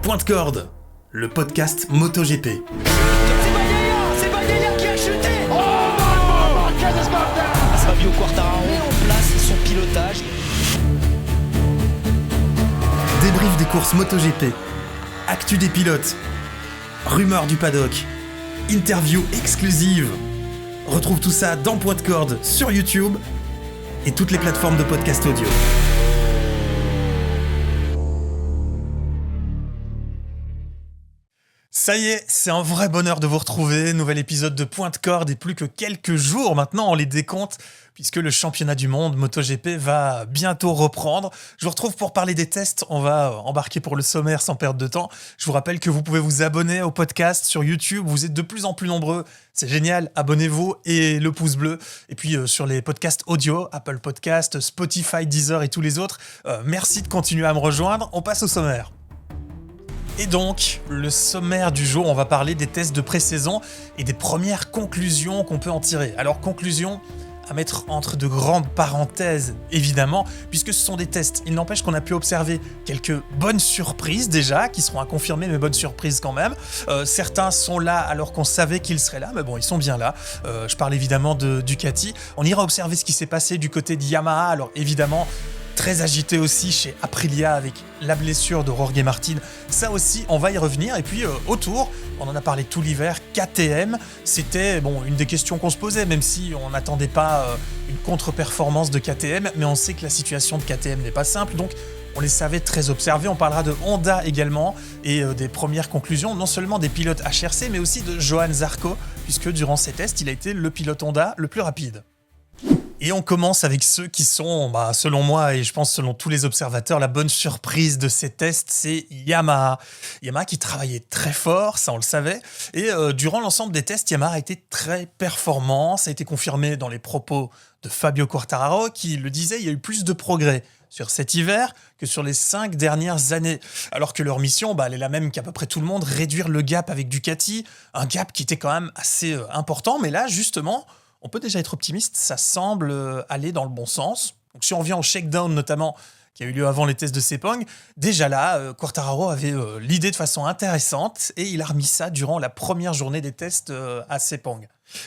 Point de corde, le podcast MotoGP. C'est Bagnaia qui a chuté. Fabio Quartararo met en place son pilotage. Débrief des courses MotoGP, actu des pilotes, rumeurs du paddock, interview exclusive. Retrouve tout ça dans Point de corde sur YouTube et toutes les plateformes de podcast audio. Ça y est, c'est un vrai bonheur de vous retrouver. Nouvel épisode de Point de corde et plus que quelques jours maintenant, on les décompte, puisque le championnat du monde MotoGP va bientôt reprendre. Je vous retrouve pour parler des tests. On va embarquer pour le sommaire sans perdre de temps. Je vous rappelle que vous pouvez vous abonner au podcast sur YouTube. Vous êtes de plus en plus nombreux. C'est génial. Abonnez-vous et le pouce bleu. Et puis sur les podcasts audio, Apple Podcasts, Spotify, Deezer et tous les autres, merci de continuer à me rejoindre. On passe au sommaire. Et donc, le sommaire du jour, on va parler des tests de pré-saison et des premières conclusions qu'on peut en tirer. Alors, conclusion à mettre entre de grandes parenthèses, évidemment, puisque ce sont des tests. Il n'empêche qu'on a pu observer quelques bonnes surprises déjà, qui seront à confirmer, mais bonnes surprises quand même. Certains sont là alors qu'on savait qu'ils seraient là, mais bon, ils sont bien là. Je parle évidemment de Ducati. On ira observer ce qui s'est passé du côté de Yamaha. Alors évidemment, très agité aussi chez Aprilia avec la blessure de Jorge Martin. Ça aussi, on va y revenir. Et puis autour, on en a parlé tout l'hiver, KTM. C'était une des questions qu'on se posait, même si on n'attendait pas une contre-performance de KTM. Mais on sait que la situation de KTM n'est pas simple, donc on les savait très observés. On parlera de Honda également et des premières conclusions, non seulement des pilotes HRC, mais aussi de Johann Zarco, puisque durant ces tests, il a été le pilote Honda le plus rapide. Et on commence avec ceux qui sont, selon moi et je pense selon tous les observateurs, la bonne surprise de ces tests, c'est Yamaha. Yamaha qui travaillait très fort, ça on le savait, et durant l'ensemble des tests, Yamaha a été très performant. Ça a été confirmé dans les propos de Fabio Quartararo qui le disait, il y a eu plus de progrès sur cet hiver que sur les 5 dernières années. Alors que leur mission, elle est la même qu'à peu près tout le monde, réduire le gap avec Ducati, un gap qui était quand même assez important, mais là justement, on peut déjà être optimiste, ça semble aller dans le bon sens. Donc si on revient au shakedown notamment, qui a eu lieu avant les tests de Sepang, déjà là, Quartararo avait l'idée de façon intéressante et il a remis ça durant la première journée des tests à Sepang.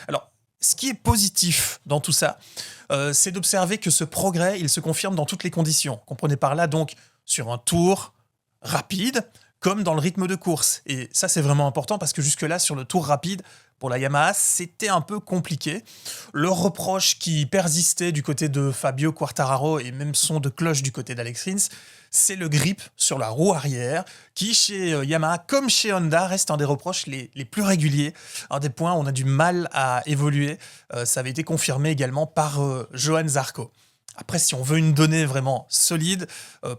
Alors, ce qui est positif dans tout ça, c'est d'observer que ce progrès, il se confirme dans toutes les conditions. Comprenez par là donc sur un tour rapide, comme dans le rythme de course. Et ça, c'est vraiment important parce que jusque-là, sur le tour rapide, pour la Yamaha, c'était un peu compliqué. Le reproche qui persistait du côté de Fabio Quartararo et même son de cloche du côté d'Alex Rins, c'est le grip sur la roue arrière qui, chez Yamaha comme chez Honda, reste un des reproches les plus réguliers, un des points où on a du mal à évoluer. Ça avait été confirmé également par Johann Zarco. Après, si on veut une donnée vraiment solide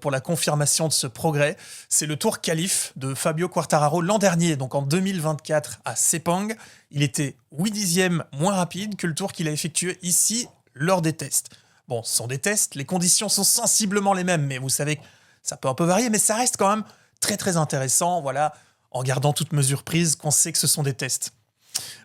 pour la confirmation de ce progrès, c'est le tour qualif de Fabio Quartararo l'an dernier, donc en 2024 à Sepang. Il était 8 dixièmes moins rapide que le tour qu'il a effectué ici lors des tests. Bon, ce sont des tests, les conditions sont sensiblement les mêmes, mais vous savez que ça peut un peu varier, mais ça reste quand même très très intéressant, voilà, en gardant toute mesure prise qu'on sait que ce sont des tests.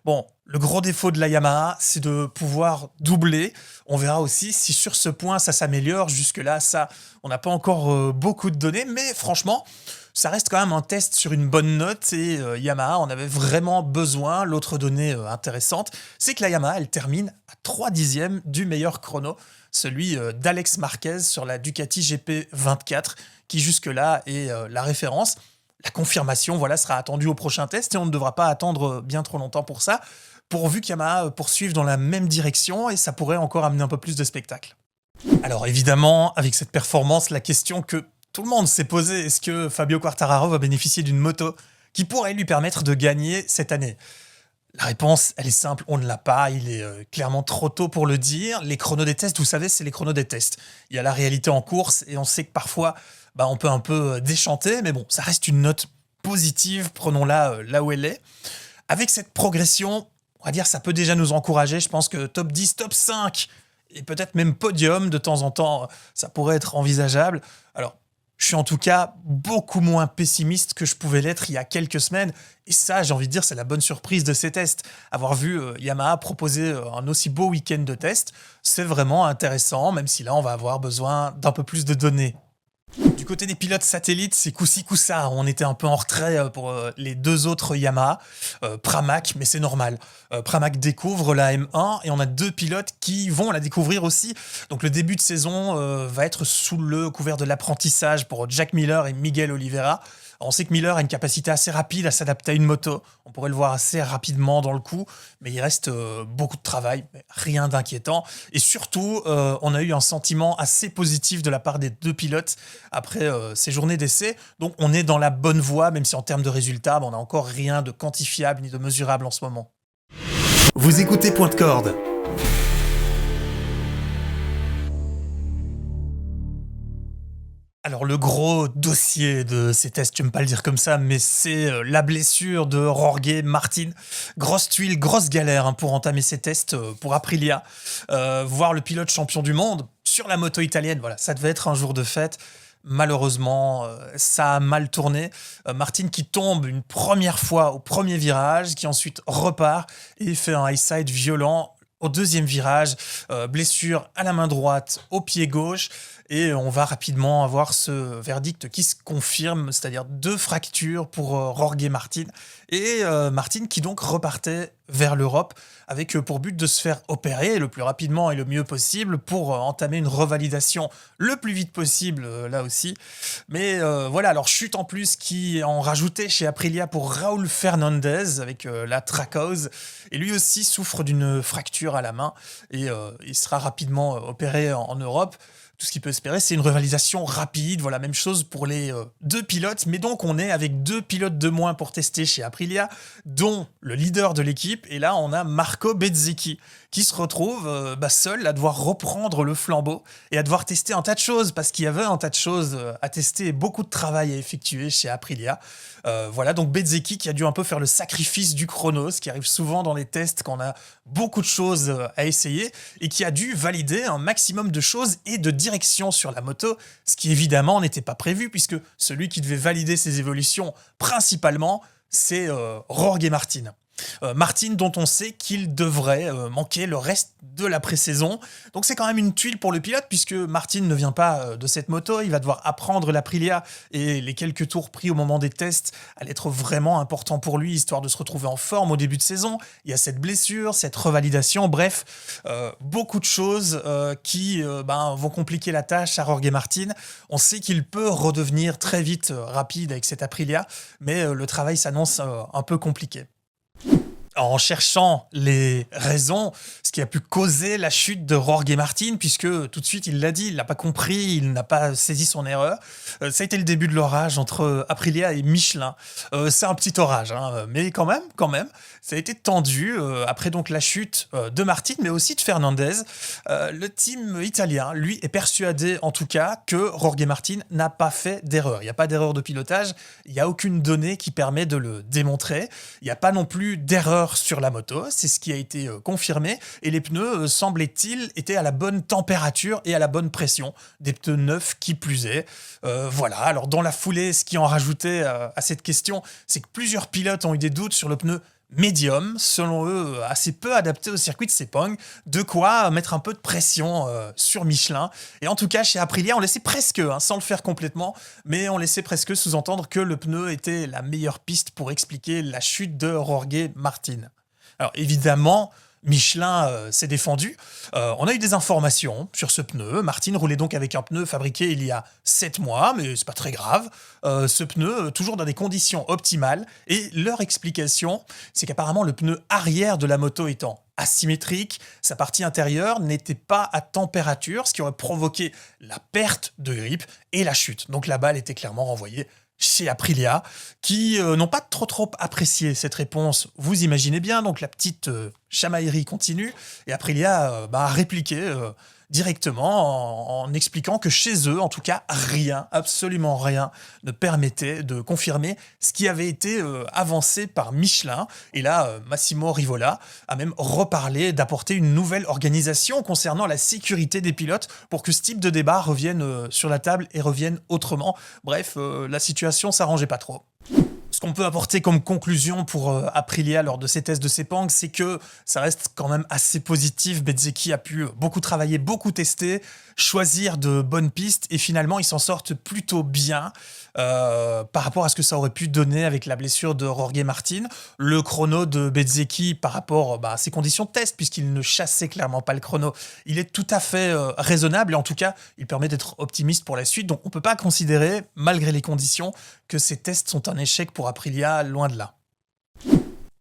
Bon, le gros défaut de la Yamaha, c'est de pouvoir doubler. On verra aussi si sur ce point, ça s'améliore. Jusque-là, ça, on n'a pas encore beaucoup de données, mais franchement, ça reste quand même un test sur une bonne note et Yamaha en avait vraiment besoin. L'autre donnée intéressante, c'est que la Yamaha, elle termine à 3 dixièmes du meilleur chrono, celui d'Alex Marquez sur la Ducati GP24, qui jusque-là est la référence. La confirmation sera attendue au prochain test et on ne devra pas attendre bien trop longtemps pour ça, pourvu qu'Yamaha poursuive dans la même direction et ça pourrait encore amener un peu plus de spectacle. Alors évidemment, avec cette performance, la question que tout le monde s'est posée, est-ce que Fabio Quartararo va bénéficier d'une moto qui pourrait lui permettre de gagner cette année ? La réponse, elle est simple, on ne l'a pas, il est clairement trop tôt pour le dire. Les chronos des tests, vous savez, c'est les chronos des tests. Il y a la réalité en course et on sait que parfois, on peut un peu déchanter, mais bon, ça reste une note positive, prenons-la là où elle est. Avec cette progression, on va dire, ça peut déjà nous encourager. Je pense que top 10, top 5 et peut-être même podium, de temps en temps, ça pourrait être envisageable. Alors, je suis en tout cas beaucoup moins pessimiste que je pouvais l'être il y a quelques semaines. Et ça, j'ai envie de dire, c'est la bonne surprise de ces tests. Avoir vu Yamaha proposer un aussi beau week-end de tests, c'est vraiment intéressant, même si là, on va avoir besoin d'un peu plus de données. Du Du côté des pilotes satellites, c'est coup-ci coup-ça. On était un peu en retrait pour les deux autres Yamaha. Pramac, mais c'est normal. Pramac découvre la M1 et on a deux pilotes qui vont la découvrir aussi. Donc le début de saison va être sous le couvert de l'apprentissage pour Jack Miller et Miguel Oliveira. On sait que Miller a une capacité assez rapide à s'adapter à une moto. On pourrait le voir assez rapidement dans le coup, mais il reste beaucoup de travail, mais rien d'inquiétant. Et surtout, on a eu un sentiment assez positif de la part des deux pilotes après ces journées d'essai. Donc on est dans la bonne voie, même si en termes de résultats, on n'a encore rien de quantifiable ni de mesurable en ce moment. Vous écoutez Point de Corde. Alors le gros dossier de ces tests, je n'aime pas le dire comme ça, mais c'est la blessure de Jorge Martin. Grosse tuile, grosse galère pour entamer ces tests pour Aprilia. Voir le pilote champion du monde sur la moto italienne, voilà, ça devait être un jour de fête. Malheureusement, ça a mal tourné. Martin qui tombe une première fois au premier virage, qui ensuite repart et fait un high side violent au deuxième virage. Blessure à la main droite, au pied gauche. Et on va rapidement avoir ce verdict qui se confirme, c'est-à-dire 2 fractures pour Jorge Martin. Et Martin qui donc repartait vers l'Europe avec pour but de se faire opérer le plus rapidement et le mieux possible pour entamer une revalidation le plus vite possible là aussi. Mais voilà, alors chute en plus qui en rajoutait chez Aprilia pour Raúl Fernandez avec la Trackhouse. Et lui aussi souffre d'une fracture à la main et il sera rapidement opéré en Europe. Tout ce qu'il peut espérer, c'est une revalidation rapide. Voilà, même chose pour les 2 pilotes. Mais donc, on est avec 2 pilotes de moins pour tester chez Aprilia, dont le leader de l'équipe. Et là, on a Marco Bezzecchi, qui se retrouve seul à devoir reprendre le flambeau et à devoir tester un tas de choses, parce qu'il y avait un tas de choses à tester et beaucoup de travail à effectuer chez Aprilia. Voilà, donc Bezzecchi qui a dû un peu faire le sacrifice du chrono, ce qui arrive souvent dans les tests quand on a beaucoup de choses à essayer, et qui a dû valider un maximum de choses et de direction sur la moto, ce qui évidemment n'était pas prévu, puisque celui qui devait valider ces évolutions principalement, c'est Jorge Martin. Martin dont on sait qu'il devrait manquer le reste de la pré-saison. Donc c'est quand même une tuile pour le pilote, puisque Martin ne vient pas de cette moto, il va devoir apprendre l'Aprilia, et les quelques tours pris au moment des tests allaient être vraiment importants pour lui, histoire de se retrouver en forme au début de saison. Il y a cette blessure, cette revalidation, bref, beaucoup de choses qui vont compliquer la tâche à Jorge Martin. On sait qu'il peut redevenir très vite rapide avec cette Aprilia, mais le travail s'annonce un peu compliqué. En cherchant les raisons, ce qui a pu causer la chute de Jorge Martin, puisque tout de suite il l'a dit, il n'a pas compris, il n'a pas saisi son erreur. Ça a été le début de l'orage entre Aprilia et Michelin. C'est un petit orage, mais quand même, ça a été tendu après donc la chute de Martin, mais aussi de Fernandez. Le team italien, lui, est persuadé en tout cas que Jorge Martin n'a pas fait d'erreur. Il n'y a pas d'erreur de pilotage, il n'y a aucune donnée qui permet de le démontrer. Il n'y a pas non plus d'erreur sur la moto, c'est ce qui a été confirmé, et les pneus, semblait-il, étaient à la bonne température et à la bonne pression, des pneus neufs qui plus est. Voilà, alors dans la foulée, ce qui en rajoutait à cette question, c'est que plusieurs pilotes ont eu des doutes sur le pneu médium, selon eux assez peu adapté au circuit de Sepang, de quoi mettre un peu de pression sur Michelin. Et en tout cas, chez Aprilia, on laissait presque, sans le faire complètement, mais on laissait presque sous-entendre que le pneu était la meilleure piste pour expliquer la chute de Jorge Martin. Alors évidemment, Michelin s'est défendu. On a eu des informations sur ce pneu. Martin roulait donc avec un pneu fabriqué il y a 7 mois, mais c'est pas très grave. Ce pneu, toujours dans des conditions optimales. Et leur explication, c'est qu'apparemment le pneu arrière de la moto étant asymétrique, sa partie intérieure n'était pas à température, ce qui aurait provoqué la perte de grip et la chute. Donc la balle était clairement renvoyée chez Aprilia, qui n'ont pas trop apprécié cette réponse. Vous imaginez bien, donc la petite chamaillerie continue, et Aprilia a répliqué directement en expliquant que chez eux, en tout cas, rien, absolument rien, ne permettait de confirmer ce qui avait été avancé par Michelin. Et là, Massimo Rivola a même reparlé d'apporter une nouvelle organisation concernant la sécurité des pilotes pour que ce type de débat revienne sur la table et revienne autrement. Bref, la situation s'arrangeait pas trop. Ce qu'on peut apporter comme conclusion pour Aprilia lors de ces tests de Sepang, c'est que ça reste quand même assez positif. Bezzecchi a pu beaucoup travailler, beaucoup tester, choisir de bonnes pistes et finalement ils s'en sortent plutôt bien par rapport à ce que ça aurait pu donner avec la blessure de Jorge Martin. Le chrono de Bezzecchi par rapport à ses conditions de test, puisqu'il ne chassait clairement pas le chrono, il est tout à fait raisonnable et en tout cas il permet d'être optimiste pour la suite. Donc on ne peut pas considérer, malgré les conditions, que ces tests sont un échec pour Aprilia, loin de là.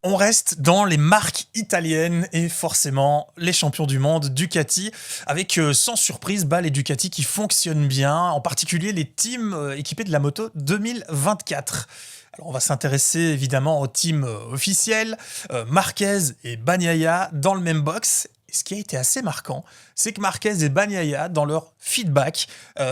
On reste dans les marques italiennes et forcément les champions du monde Ducati, avec sans surprise les Ducati qui fonctionnent bien, en particulier les teams équipés de la moto 2024. Alors on va s'intéresser évidemment aux teams officiels, Marquez et Bagnaia dans le même box. Et ce qui a été assez marquant, c'est que Marquez et Bagnaia, dans leur feedback,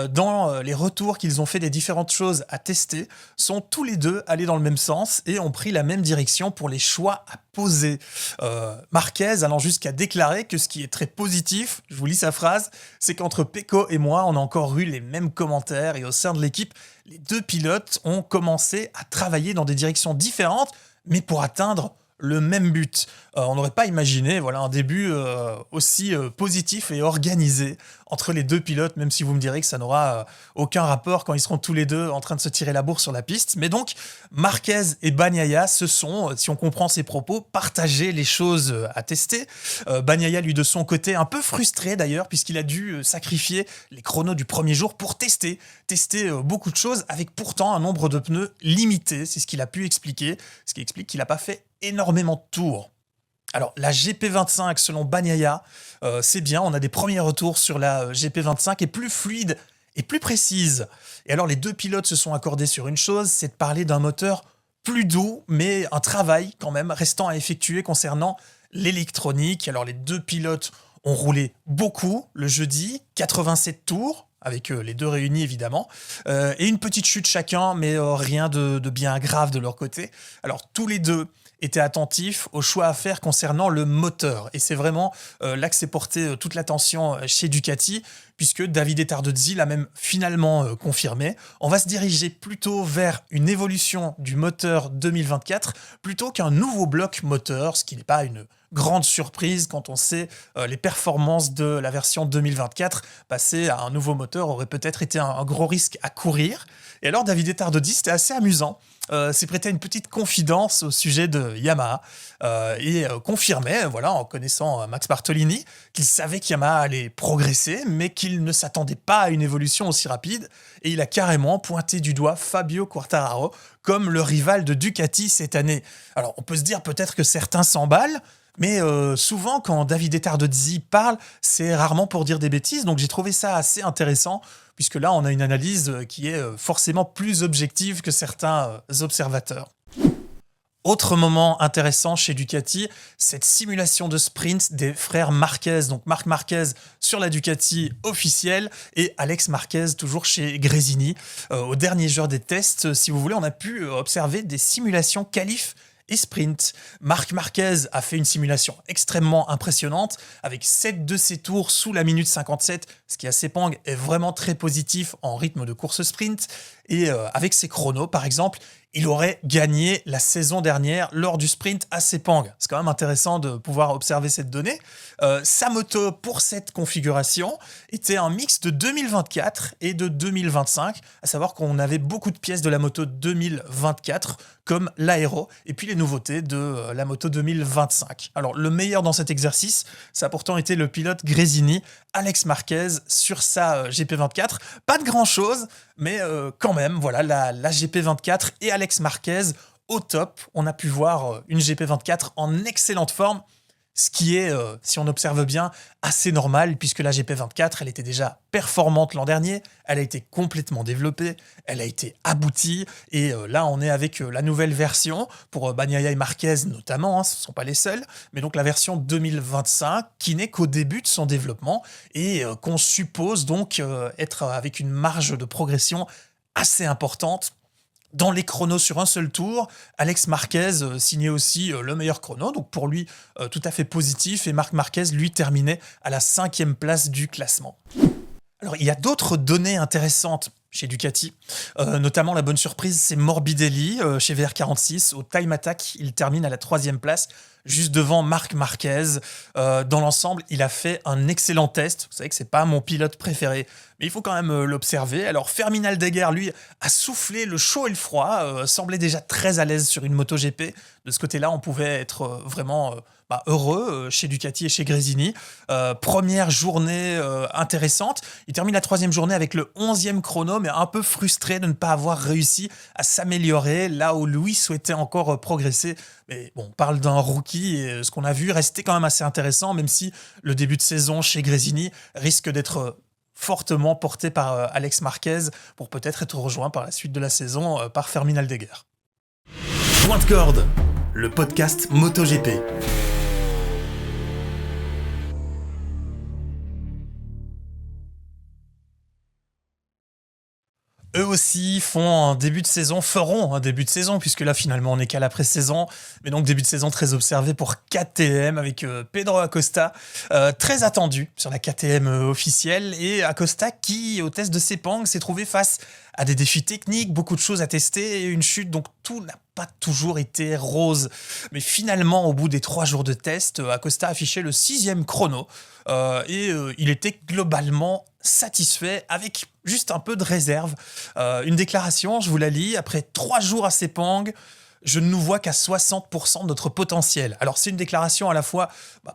dans les retours qu'ils ont fait des différentes choses à tester, sont tous les deux allés dans le même sens et ont pris la même direction pour les choix à poser. Marquez allant jusqu'à déclarer que ce qui est très positif, je vous lis sa phrase, c'est qu'entre Pecco et moi, on a encore eu les mêmes commentaires et au sein de l'équipe, les deux pilotes ont commencé à travailler dans des directions différentes, mais pour atteindre le même but. On n'aurait pas imaginé un début aussi positif et organisé entre les deux pilotes, même si vous me direz que ça n'aura aucun rapport quand ils seront tous les deux en train de se tirer la bourre sur la piste. Mais donc, Marquez et Bagnaia se sont, si on comprend ses propos, partagé les choses à tester. Bagnaia, lui, de son côté, un peu frustré d'ailleurs, puisqu'il a dû sacrifier les chronos du premier jour pour tester beaucoup de choses, avec pourtant un nombre de pneus limité. C'est ce qu'il a pu expliquer, ce qui explique qu'il n'a pas fait énormément de tours. Alors, la GP25, selon Bagnaia, c'est bien, on a des premiers retours sur la GP25 et plus fluide et plus précise. Et alors, les deux pilotes se sont accordés sur une chose, c'est de parler d'un moteur plus doux, mais un travail quand même restant à effectuer concernant l'électronique. Alors, les deux pilotes ont roulé beaucoup le jeudi, 87 tours, avec les deux réunis évidemment, et une petite chute chacun, mais rien de bien grave de leur côté. Alors, tous les deux étaient attentifs aux choix à faire concernant le moteur. Et c'est vraiment là que s'est portée toute l'attention chez Ducati, puisque Davide Tardozzi l'a même finalement confirmé. On va se diriger plutôt vers une évolution du moteur 2024, plutôt qu'un nouveau bloc moteur, ce qui n'est pas une grande surprise quand on sait les performances de la version 2024. Passer à un nouveau moteur aurait peut-être été un gros risque à courir. Et alors Davide Tardozzi, c'était assez amusant, s'est prêté à une petite confidence au sujet de Yamaha et confirmait, en connaissant Max Bartolini, qu'il savait qu'Yamaha allait progresser, mais qu'il ne s'attendait pas à une évolution aussi rapide. Et il a carrément pointé du doigt Fabio Quartararo comme le rival de Ducati cette année. Alors on peut se dire peut-être que certains s'emballent, mais souvent, quand Davide Tardozzi parle, c'est rarement pour dire des bêtises. Donc j'ai trouvé ça assez intéressant, puisque là, on a une analyse qui est forcément plus objective que certains observateurs. Autre moment intéressant chez Ducati, cette simulation de sprint des frères Marquez. Donc Marc Marquez sur la Ducati officielle et Alex Marquez toujours chez Gresini. Au dernier jour des tests, si vous voulez, on a pu observer des simulations qualif et sprint. Marc Marquez a fait une simulation extrêmement impressionnante avec 7 de ses tours sous la minute 57, ce qui à Sepang est vraiment très positif en rythme de course sprint. Et avec ses chronos, par exemple, il aurait gagné la saison dernière lors du sprint à Sepang. C'est quand même intéressant de pouvoir observer cette donnée. Sa moto pour cette configuration était un mix de 2024 et de 2025, à savoir qu'on avait beaucoup de pièces de la moto 2024, comme l'aéro, et puis les nouveautés de la moto 2025. Alors, le meilleur dans cet exercice, ça a pourtant été le pilote Gresini, Alex Marquez, sur sa GP24. Pas de grand-chose, mais quand même, la GP24 et Alex Marquez au top. On a pu voir une GP24 en excellente forme, ce qui est, si on observe bien, assez normal, puisque la GP24, elle était déjà performante l'an dernier, elle a été complètement développée, elle a été aboutie, et là, on est avec la nouvelle version, pour Bagnaia et Marquez notamment, ce ne sont pas les seuls, mais donc la version 2025, qui n'est qu'au début de son développement, et qu'on suppose donc être avec une marge de progression assez importante. Dans les chronos sur un seul tour, Alex Marquez signait aussi le meilleur chrono, donc pour lui tout à fait positif, et Marc Marquez lui terminait à la 5e place du classement. Alors il y a d'autres données intéressantes chez Ducati. Notamment, la bonne surprise, c'est Morbidelli chez VR46. Au Time Attack, il termine à la 3e place, juste devant Marc Marquez. Dans l'ensemble, il a fait un excellent test. Vous savez que c'est pas mon pilote préféré, mais il faut quand même l'observer. Alors, Fermin Aldeguer, lui, a soufflé le chaud et le froid, semblait déjà très à l'aise sur une MotoGP. De ce côté-là, on pouvait être vraiment heureux chez Ducati et chez Gresini. Première journée intéressante. Il termine la 3e journée avec le 11e chrono, mais un peu frustré de ne pas avoir réussi à s'améliorer là où lui souhaitait encore progresser. Mais bon, on parle d'un rookie et ce qu'on a vu restait quand même assez intéressant, même si le début de saison chez Gresini risque d'être fortement porté par Alex Marquez pour peut-être être rejoint par la suite de la saison par Fermin Aldeguer. Point de corde, le podcast MotoGP. Eux aussi feront un début de saison, puisque là finalement on n'est qu'à la pré-saison, mais donc début de saison très observé pour KTM avec Pedro Acosta, très attendu sur la KTM officielle, et Acosta qui au test de Sepang s'est trouvé face à des défis techniques, beaucoup de choses à tester et une chute, donc tout n'a pas toujours été rose. Mais finalement, au bout des 3 jours de test, Acosta affichait le 6e chrono et il était globalement satisfait avec juste un peu de réserve. Une déclaration, je vous la lis, après 3 jours à Sepang, je ne nous vois qu'à 60% de notre potentiel. Alors c'est une déclaration à la fois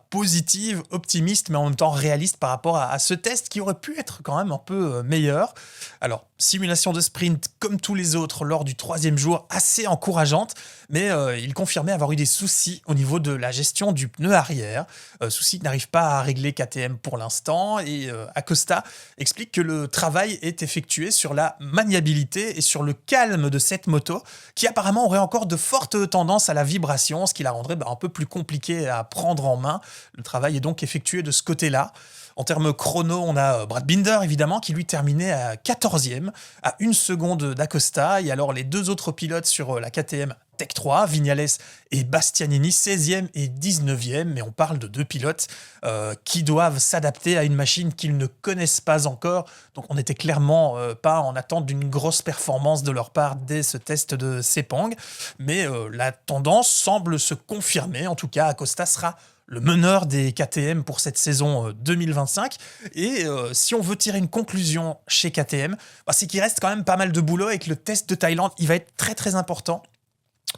positive, optimiste, mais en même temps réaliste par rapport à ce test qui aurait pu être quand même un peu meilleur. Alors, simulation de sprint comme tous les autres lors du 3e jour, assez encourageante, mais il confirmait avoir eu des soucis au niveau de la gestion du pneu arrière. Soucis qui n'arrivent pas à régler KTM pour l'instant, et Acosta explique que le travail est effectué sur la maniabilité et sur le calme de cette moto, qui apparemment aurait encore de fortes tendances à la vibration, ce qui la rendrait un peu plus compliquée à prendre en main. Le travail est donc effectué de ce côté-là. En termes chrono, on a Brad Binder, évidemment, qui lui terminait à 14e, à 1 seconde d'Acosta. Et alors, les 2 autres pilotes sur la KTM Tech 3, Vignales et Bastianini, 16e et 19e. Mais on parle de 2 pilotes qui doivent s'adapter à une machine qu'ils ne connaissent pas encore. Donc, on n'était clairement pas en attente d'une grosse performance de leur part dès ce test de Sepang. Mais la tendance semble se confirmer. En tout cas, Acosta sera le meneur des KTM pour cette saison 2025. Et si on veut tirer une conclusion chez KTM, c'est qu'il reste quand même pas mal de boulot et que le test de Thaïlande, il va être très très important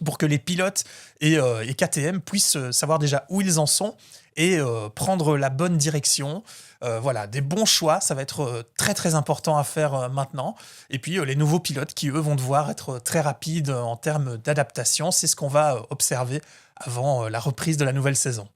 pour que les pilotes et KTM puissent savoir déjà où ils en sont et prendre la bonne direction. Voilà, des bons choix, ça va être très très important à faire maintenant. Et puis les nouveaux pilotes qui, eux, vont devoir être très rapides en termes d'adaptation. C'est ce qu'on va observer avant la reprise de la nouvelle saison.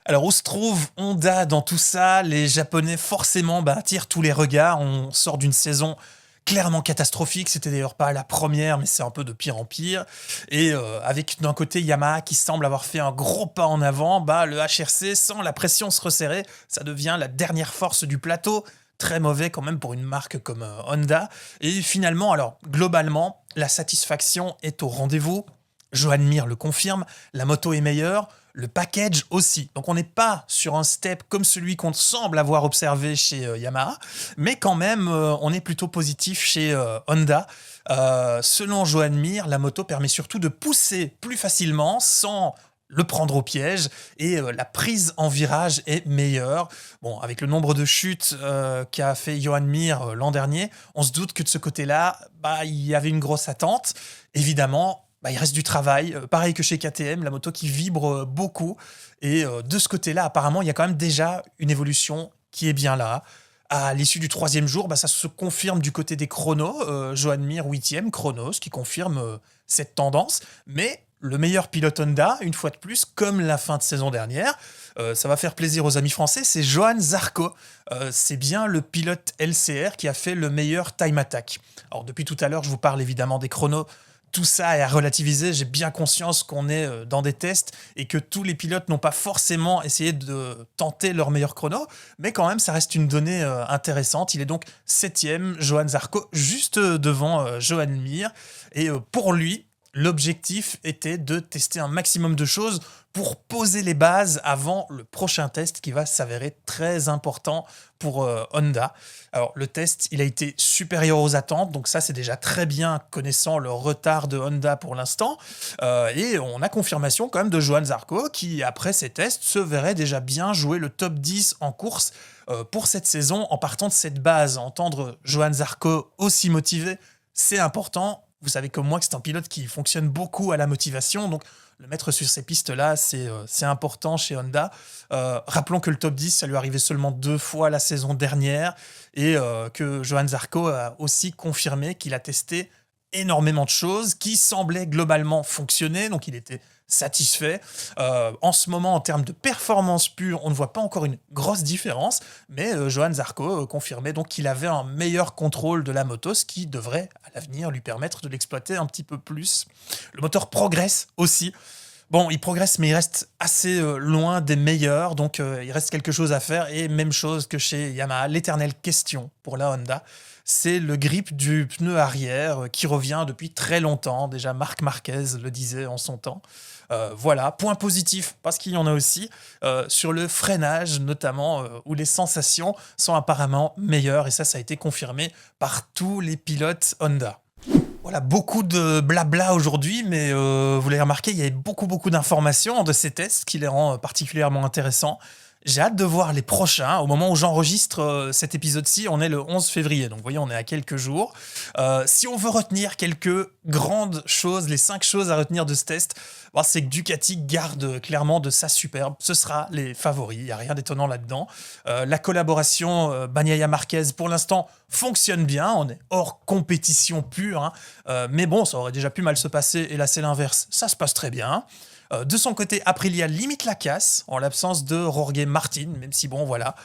Alors, où se trouve Honda dans tout ça ? Les Japonais, forcément, attirent tous les regards. On sort d'une saison clairement catastrophique. C'était d'ailleurs pas la première, mais c'est un peu de pire en pire. Et avec d'un côté Yamaha qui semble avoir fait un gros pas en avant, le HRC, sans la pression se resserrer, ça devient la dernière force du plateau. Très mauvais quand même pour une marque comme Honda. Et finalement, alors globalement, la satisfaction est au rendez-vous. Joan Mir le confirme, la moto est meilleure, le package aussi. Donc on n'est pas sur un step comme celui qu'on semble avoir observé chez Yamaha, mais quand même on est plutôt positif chez Honda. Selon Joan Mir, la moto permet surtout de pousser plus facilement sans le prendre au piège, et la prise en virage est meilleure. Bon, avec le nombre de chutes qu'a fait Joan Mir l'an dernier, on se doute que de ce côté-là, il y avait une grosse attente. Évidemment, il reste du travail, pareil que chez KTM, la moto qui vibre beaucoup. Et de ce côté-là, apparemment, il y a quand même déjà une évolution qui est bien là. À l'issue du 3e jour, ça se confirme du côté des chronos. Joan Mir, 8e chrono, ce qui confirme cette tendance. Mais le meilleur pilote Honda, une fois de plus, comme la fin de saison dernière, ça va faire plaisir aux amis français, c'est Johann Zarco. C'est bien le pilote LCR qui a fait le meilleur time attack. Alors depuis tout à l'heure, je vous parle évidemment des chronos. Tout ça est à relativiser, j'ai bien conscience qu'on est dans des tests et que tous les pilotes n'ont pas forcément essayé de tenter leur meilleur chrono, mais quand même ça reste une donnée intéressante. Il est donc 7e, Johann Zarco, juste devant Joan Mir, et pour lui, L'objectif était de tester un maximum de choses pour poser les bases avant le prochain test qui va s'avérer très important pour Honda. Alors le test, il a été supérieur aux attentes, donc ça c'est déjà très bien connaissant le retard de Honda pour l'instant. Et on a confirmation quand même de Johann Zarco qui, après ces tests, se verrait déjà bien jouer le top 10 en course pour cette saison en partant de cette base. Entendre Johann Zarco aussi motivé, c'est important. Vous savez comme moi que c'est un pilote qui fonctionne beaucoup à la motivation, donc le mettre sur ces pistes-là, c'est important chez Honda. Rappelons que le top 10, ça lui arrivait seulement 2 fois la saison dernière et que Johann Zarco a aussi confirmé qu'il a testé énormément de choses qui semblaient globalement fonctionner, donc il était satisfait. En ce moment, en termes de performance pure, on ne voit pas encore une grosse différence, mais Johann Zarco confirmait donc qu'il avait un meilleur contrôle de la moto, ce qui devrait à l'avenir lui permettre de l'exploiter un petit peu plus. Le moteur progresse aussi. Bon, il progresse, mais il reste assez loin des meilleurs, donc il reste quelque chose à faire. Et même chose que chez Yamaha, l'éternelle question pour la Honda, c'est le grip du pneu arrière qui revient depuis très longtemps. Déjà, Marc Marquez le disait en son temps. Voilà, point positif, parce qu'il y en a aussi, sur le freinage notamment, où les sensations sont apparemment meilleures, et ça a été confirmé par tous les pilotes Honda. Voilà, beaucoup de blabla aujourd'hui, mais vous l'avez remarqué, il y avait beaucoup d'informations de ces tests qui les rend particulièrement intéressants. J'ai hâte de voir les prochains. Au moment où j'enregistre cet épisode-ci, on est le 11 février. Donc, vous voyez, on est à quelques jours. Si on veut retenir quelques grandes choses, les 5 choses à retenir de ce test, c'est que Ducati garde clairement de sa superbe. Ce sera les favoris. Il n'y a rien d'étonnant là-dedans. La collaboration Bagnaia-Marquez, pour l'instant, fonctionne bien. On est hors compétition pure. Mais bon, ça aurait déjà pu mal se passer. Et là, c'est l'inverse. Ça se passe très bien. De son côté, Aprilia limite la casse en l'absence de Jorge Martin, même si bon, voilà,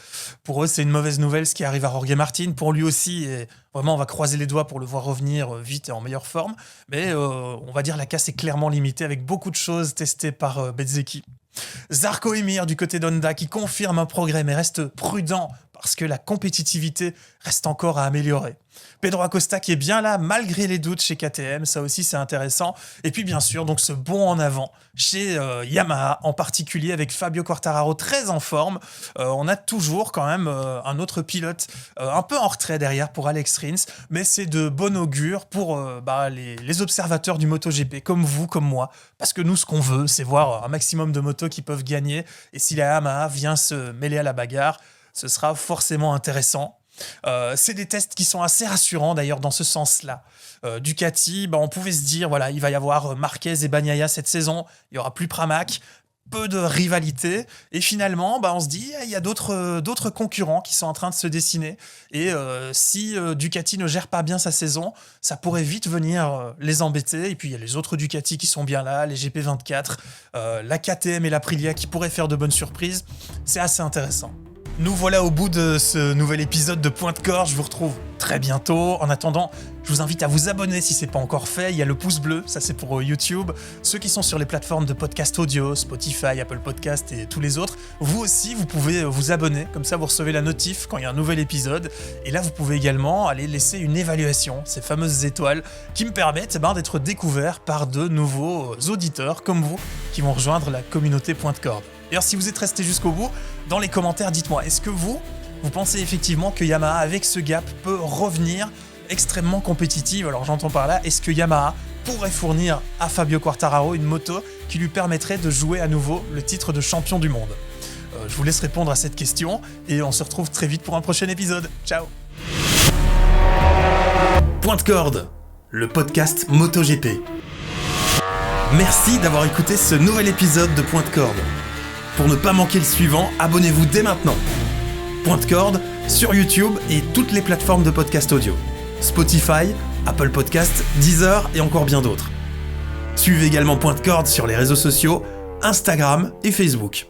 pour eux, c'est une mauvaise nouvelle ce qui arrive à Jorge Martin. Pour lui aussi, et vraiment, on va croiser les doigts pour le voir revenir vite et en meilleure forme. Mais on va dire la casse est clairement limitée avec beaucoup de choses testées par Bezzecchi. Zarco Emir du côté d'Honda qui confirme un progrès mais reste prudent parce que la compétitivité reste encore à améliorer. Pedro Acosta qui est bien là malgré les doutes chez KTM, ça aussi c'est intéressant. Et puis bien sûr donc ce bond en avant chez Yamaha, en particulier avec Fabio Quartararo très en forme. On a toujours quand même un autre pilote un peu en retrait derrière pour Alex Rins, mais c'est de bon augure pour les observateurs du MotoGP comme vous, comme moi, parce que nous ce qu'on veut c'est voir un maximum de motos qui peuvent gagner, et si la Yamaha vient se mêler à la bagarre, ce sera forcément intéressant. C'est des tests qui sont assez rassurants d'ailleurs dans ce sens-là. Ducati, on pouvait se dire, voilà, il va y avoir Marquez et Bagnaia cette saison, il n'y aura plus Pramac, peu de rivalité, et finalement, on se dit, il y a d'autres concurrents qui sont en train de se dessiner, et si Ducati ne gère pas bien sa saison, ça pourrait vite venir les embêter, et puis il y a les autres Ducati qui sont bien là, les GP24, la KTM et l'Aprilia qui pourraient faire de bonnes surprises, c'est assez intéressant. Nous voilà au bout de ce nouvel épisode de Point de Corde. Je vous retrouve très bientôt. En attendant, je vous invite à vous abonner si ce n'est pas encore fait. Il y a le pouce bleu, ça c'est pour YouTube. Ceux qui sont sur les plateformes de podcast audio, Spotify, Apple Podcast et tous les autres, vous aussi, vous pouvez vous abonner. Comme ça, vous recevez la notif quand il y a un nouvel épisode. Et là, vous pouvez également aller laisser une évaluation, ces fameuses étoiles qui me permettent d'être découvert par de nouveaux auditeurs comme vous qui vont rejoindre la communauté Point de Corde. D'ailleurs, si vous êtes resté jusqu'au bout, dans les commentaires, dites-moi, est-ce que vous pensez effectivement que Yamaha, avec ce gap, peut revenir extrêmement compétitive? Alors j'entends par là, est-ce que Yamaha pourrait fournir à Fabio Quartararo une moto qui lui permettrait de jouer à nouveau le titre de champion du monde? Je vous laisse répondre à cette question et on se retrouve très vite pour un prochain épisode. Ciao. Point de Corde, le podcast MotoGP. Merci d'avoir écouté ce nouvel épisode de Point de Corde. Pour ne pas manquer le suivant, abonnez-vous dès maintenant. Point de Corde sur YouTube et toutes les plateformes de podcast audio. Spotify, Apple Podcast, Deezer et encore bien d'autres. Suivez également Point de Corde sur les réseaux sociaux, Instagram et Facebook.